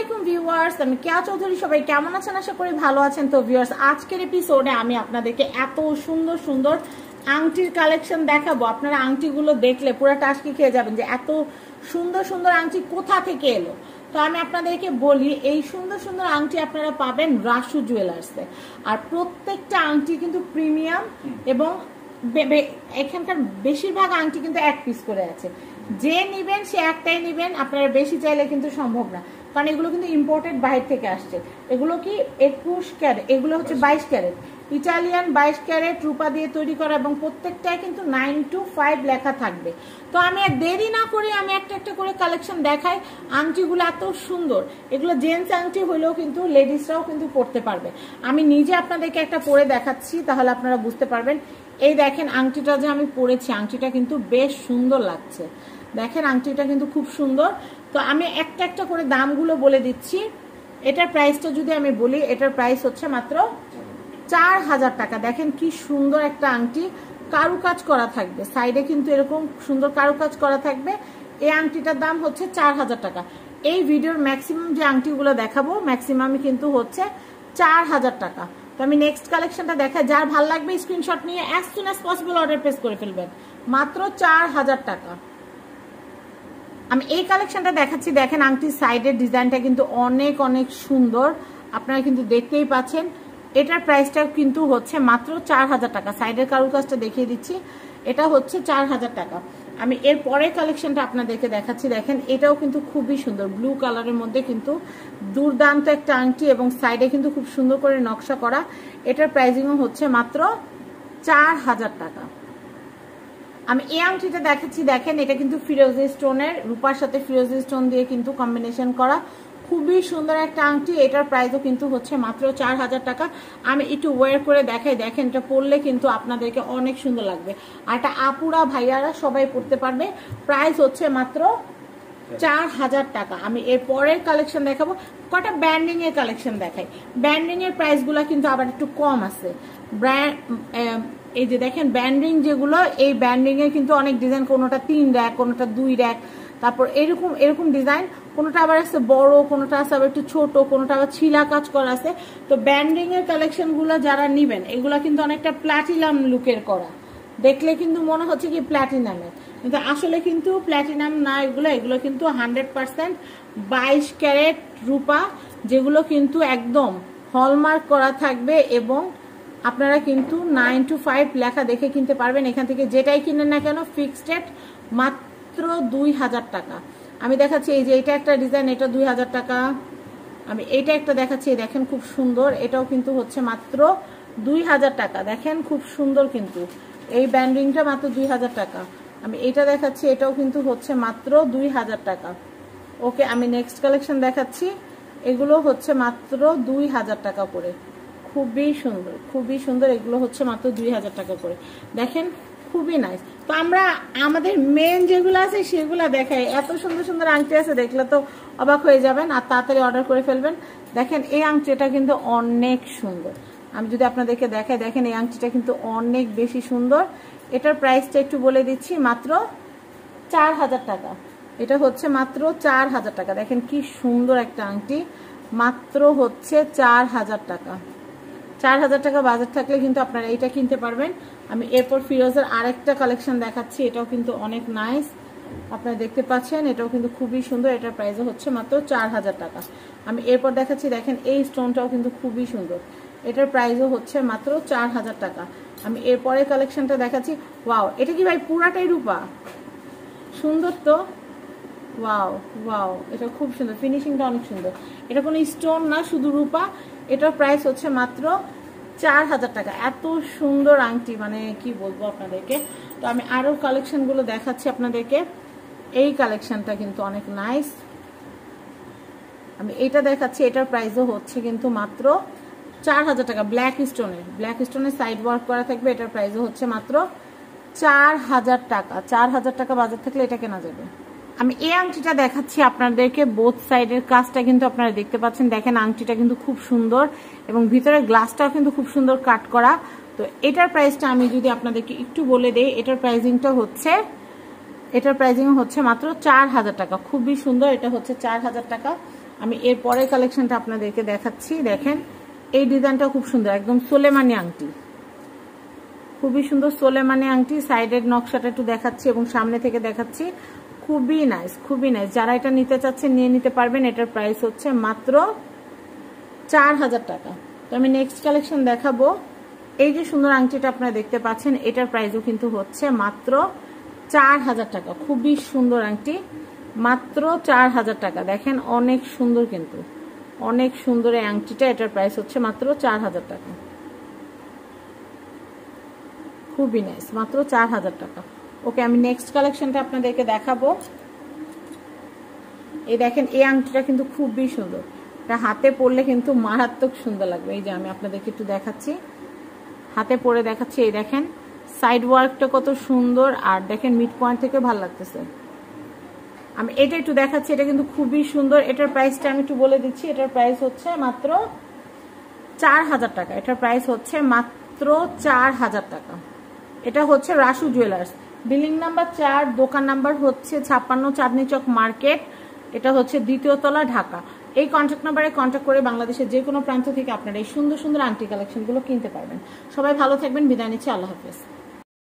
আলাইকুম ভিউয়ার্স, আমি কেয়া চৌধুরী। সবাই কেমন আছেন? আশা করি ভালো আছেন। তো ভিউয়ার্স, আজকের এপিসোডে আমি আপনাদেরকে এত সুন্দর সুন্দর আংটির কালেকশন দেখাবো। আপনারা আংটিগুলো দেখলে পুরো টাস্কি খেয়ে যাবেন যে এত সুন্দর সুন্দর আংটি কোথা থেকে এলো। তো আমি আপনাদেরকে বলি, এই সুন্দর সুন্দর আংটি আপনারা পাবেন রাসু জুয়েলার্সে। আর প্রত্যেকটা আংটি কিন্তু প্রিমিয়াম এবং এখানকার বেশিরভাগ আংটি কিন্তু এক পিস করে আছে। যে নিবেন সে একটাই নিবেন, আপনারা বেশি চাইলে কিন্তু সম্ভব না, কারণ এগুলো কিন্তু ইম্পোর্টেড বাইরে থেকে আসছে। এগুলো কি 21 ক্যারেট, এগুলো হচ্ছে 22 ক্যারেট, ইটালিয়ান 22 ক্যারেট রূপা দিয়ে তৈরি করা এবং প্রত্যেকটাই কিন্তু 9 to 5 লেখা থাকবে। তো আমি আর দেরি না করি, আমি একটা একটা করে কালেকশন দেখাই। আংটিগুলো এত সুন্দর, এগুলো জেন্টস আংটি হলেও কিন্তু লেডিসরাও কিন্তু পরতে পারবে। আমি নিজে আপনাদেরকে একটা পরে দেখাচ্ছি, তাহলে আপনারা বুঝতে পারবেন। এই দেখেন আংটিটা যে আমি পরেছি, আংটিটা কিন্তু বেশ সুন্দর লাগছে। দেখেন আংটিটা কিন্তু খুব সুন্দর। তো আমি একটা একটা করে দামগুলো বলে দিচ্ছি। এটার প্রাইসটা যদি আমি বলি, এটার প্রাইস হচ্ছে মাত্র 4000 টাকা। দেখেন কি সুন্দর একটা আংটি, কারুকাজ করা থাকবে, সাইডে কিন্তু এরকম সুন্দর কারুকাজ করা থাকবে। এই আংটিটার দাম হচ্ছে 4000 টাকা। এই ভিডিওর ম্যাক্সিমাম যে আংটিগুলো দেখাবো ম্যাক্সিমামই কিন্তু হচ্ছে 4000 টাকা। তো আমি নেক্সট কালেকশনটা দেখাই, যার ভালো লাগবে স্ক্রিনশট নিয়ে as soon as possible order place করে ফেলবেন। মাত্র 4000 টাকা। আমি এই কালেকশনটা দেখাচ্ছি। দেখেন আংটির সাইডের ডিজাইনটা কিন্তু অনেক অনেক সুন্দর, আপনারা কিন্তু দেখতেই পাচ্ছেন। এটার প্রাইসটা কিন্তু হচ্ছে মাত্র 4000 টাকা। সাইডের কারুকাজটা দেখিয়ে দিচ্ছি, এটা হচ্ছে 4000 টাকা। আমি এর পরের কালেকশনটা আপনাদেরকে দেখাচ্ছি। দেখেন এটাও কিন্তু খুবই সুন্দর, ব্লু কালারের মধ্যে কিন্তু দুর্দান্ত একটা আংটি এবং সাইডে কিন্তু খুব সুন্দর করে নকশা করা। এটার প্রাইসিংও হচ্ছে মাত্র 4000 টাকা। আমি এই আংটিটা দেখাচ্ছি। দেখেন এটা কিন্তু ফিরোজি স্টোনের, রূপার সাথে ফিরোজি স্টোন দিয়ে কিন্তু কম্বিনেশন করা, খুবই সুন্দর একটা আংটি। এটার প্রাইসও কিন্তু হচ্ছে মাত্র 4000 টাকা। আমি একটু ওয়্যার করে দেখাই। দেখেন এটা পরলে কিন্তু আপনাদেরকে অনেক সুন্দর লাগবে, আর এটা আপুরা ভাইয়ারা সবাই পরতে পারবে। প্রাইস হচ্ছে মাত্র 4000 টাকা। আমি এর পরের কালেকশন দেখাবো। কটা ব্যান্ডিং এর কালেকশন দেখাই। ব্যান্ডিং এর প্রাইসগুলো কিন্তু আবার একটু কম আছে। এই যে দেখেন ব্যান্ডিং যেগুলো, এই ব্যান্ডিং এর কিন্তু অনেক ডিজাইন, কোনোটা 3 র‍্যাক, কোনোটা 2 র‍্যাক, তারপর এরকম ডিজাইন, কোনোটা আবার আছে বড়, কোনোটা আছে আবার একটু ছোট, কোনোটা আবার ছিলা কাজ করা আছে। তো ব্যান্ডিং এর কালেকশন গুলো যারা নিবেন, এগুলো কিন্তু অনেকটা প্লাটিনাম লুকের করা, দেখলে কিন্তু মনে হচ্ছে কি প্লাটিনামের, কিন্তু আসলে কিন্তু প্লাটিনাম না। এগুলো কিন্তু 100% 22 ক্যারেট রূপা, যেগুলো কিন্তু একদম হলমার্ক করা থাকবে এবং আপনারা কিন্তু 9 to 5 লেখা দেখে কিনতে পারবেন। এখান থেকে যেটাই কিনেন না কেন ফিক্সড রেট মাত্র 2000 টাকা। আমি দেখাচ্ছি, এই যে এটা একটা ডিজাইন, এটা 2000 টাকা। আমি এইটা একটা দেখাচ্ছি, দেখেন খুব সুন্দর, এটাও কিন্তু হচ্ছে মাত্র 2000 টাকা। দেখেন খুব সুন্দর কিন্তু এই ব্যান্ডিংটা মাত্র 2000 টাকা। আমি এইটা দেখাচ্ছি, এটাও কিন্তু হচ্ছে মাত্র 2000 টাকা। ওকে, আমি নেক্সট কালেকশন দেখাচ্ছি। এগুলো হচ্ছে মাত্র 2000 টাকা করে, খুবই সুন্দর খুবই সুন্দর। এগুলো হচ্ছে মাত্র 2000 টাকা করে। দেখেন খুবই নাইস। তো আমরা আমাদের মেন যেগুলো আছে সেগুলো দেখাই। এত সুন্দর সুন্দর আংটি আছে, দেখলে তো অবাক হয়ে যাবেন আর তাড়াতাড়ি অর্ডার করে ফেলবেন। দেখেন এই আংটিটা কিন্তু অনেক সুন্দর। আমি যদি আপনাদেরকে দেখাই, দেখেন এই আংটিটা কিন্তু অনেক বেশি সুন্দর। এটার প্রাইসটা একটু বলে দিচ্ছি, মাত্র 4000 টাকা। এটা হচ্ছে মাত্র 4000 টাকা। দেখেন কি সুন্দর একটা আংটি, মাত্র হচ্ছে 4000 টাকা। 4000 টাকা বাজেট থাকলে কিন্তু আপনারা এইটা কিনতে পারবেন। আমি এরপর ফিরোজের আরেকটা কালেকশন দেখাচ্ছি। এটাও কিন্তু অনেক নাইস, আপনারা দেখতে পাচ্ছেন, এটাও কিন্তু খুবই সুন্দর। এটার প্রাইসও হচ্ছে মাত্র 4000 টাকা। আমি এরপর দেখাচ্ছি, দেখেন এই স্টোনটাও কিন্তু খুবই সুন্দর। এটার প্রাইসও হচ্ছে মাত্র 4000 টাকা। আমি এরপরের কালেকশনটা দেখাচ্ছি। ওয়াও, এটা কি ভাই পুরাটাই রূপা? সুন্দর তো, ওয়াও ওয়াও, এটা খুব সুন্দর, ফিনিশিংটা অনেক সুন্দর। এটা কোনো স্টোন না, শুধু রূপা। এটার প্রাইস হচ্ছে মাত্র 4000 টাকা। এত সুন্দর আংটি, মানে কি বলবো আপনাদেরকে। তো আমি আরো কালেকশনগুলো দেখাচ্ছি আপনাদেরকে। এই কালেকশনটা কিন্তু অনেক নাইস। আমি এটা দেখাচ্ছি, এটার প্রাইসও হচ্ছে কিন্তু মাত্র 4000 টাকা। ব্ল্যাক স্টোনের সাইড ওয়ার্ক করা থাকবে। এটার প্রাইসও হচ্ছে মাত্র 4000 টাকা। 4000 টাকা বাজার থাকলে এটা কেনা যাবে। আমি এই আংটিটা দেখাচ্ছি আপনাদেরকে, বোথ সাইডের কাজটা কিন্তু আপনারা দেখতে পাচ্ছেন। দেখেন আংটিটা কিন্তু খুব সুন্দর এবং ভিতরে গ্লাসটাও কিন্তু খুব সুন্দর কাট করা। তো এটার প্রাইসটা আমি যদি আপনাদেরকে একটু বলে দেই, এটার প্রাইসিং হচ্ছে মাত্র 4000 টাকা। খুবই সুন্দর, এটা হচ্ছে 4000 টাকা। আমি এর পরের কালেকশনটা আপনাদেরকে দেখাচ্ছি। দেখেন এই ডিজাইনটা খুব সুন্দর, একদম সোলেমানি আংটি, খুবই সুন্দর সোলেমানি আংটি। সাইডের নকশাটা একটু দেখাচ্ছি এবং সামনে থেকে দেখাচ্ছি, খুবই নাইস, খুবই নাইস। যারা এটা নিতে চাচ্ছেন নিয়ে নিতে পারবেন। এটার প্রাইস হচ্ছে মাত্র 4000 টাকা। তো আমি নেক্সট কালেকশন দেখাবো। এই যে সুন্দর আংটিটা আপনারা দেখতে পাচ্ছেন, এটার প্রাইসও কিন্তু হচ্ছে মাত্র 4000 টাকা। খুবই সুন্দর আংটি, মাত্র 4000 টাকা। দেখেন অনেক সুন্দর, কিন্তু অনেক সুন্দর এই আংটিটা। এটার প্রাইস হচ্ছে মাত্র 4000 টাকা। খুবই নাইস, মাত্র 4000 টাকা। ওকে, আমি নেক্সট কালেকশনটা আপনাদেরকে দেখাবো। এই দেখেন এই আংটিটা কিন্তু খুবই সুন্দর, এটা হাতে পরলে কিন্তু মারাত্মক সুন্দর লাগবে। এই যে আমি আপনাদেরকে একটু দেখাচ্ছি, হাতে পরে দেখাচ্ছি। এই দেখেন সাইড ওয়ার্কটা কত সুন্দর, আর দেখেন মিড পয়েন্ট থেকে ভালো লাগতেছে। আমি এটা একটু দেখাচ্ছি, এটা কিন্তু খুবই সুন্দর। এটার প্রাইসটা আমি একটু বলে দিচ্ছি। এটার প্রাইস হচ্ছে মাত্র 4000 টাকা। এটার প্রাইস হচ্ছে মাত্র 4000 টাকা। এটা হচ্ছে রাসু জুয়েলার্স, বিল্ডিং নাম্বার 4, দোকান নাম্বার হচ্ছে 56, চাঁদনি চক মার্কেট। এটা হচ্ছে 2য় তলা, ঢাকা। এই কন্ট্যাক্ট নাম্বারে কন্ট্যাক্ট করে বাংলাদেশের যে কোনো প্রান্ত থেকে আপনারা এই সুন্দর সুন্দর আংটি কালেকশনগুলো কিনতে পারবেন। সবাই ভালো থাকবেন, বিদায় নিচ্ছি, আল্লাহ হাফেজ।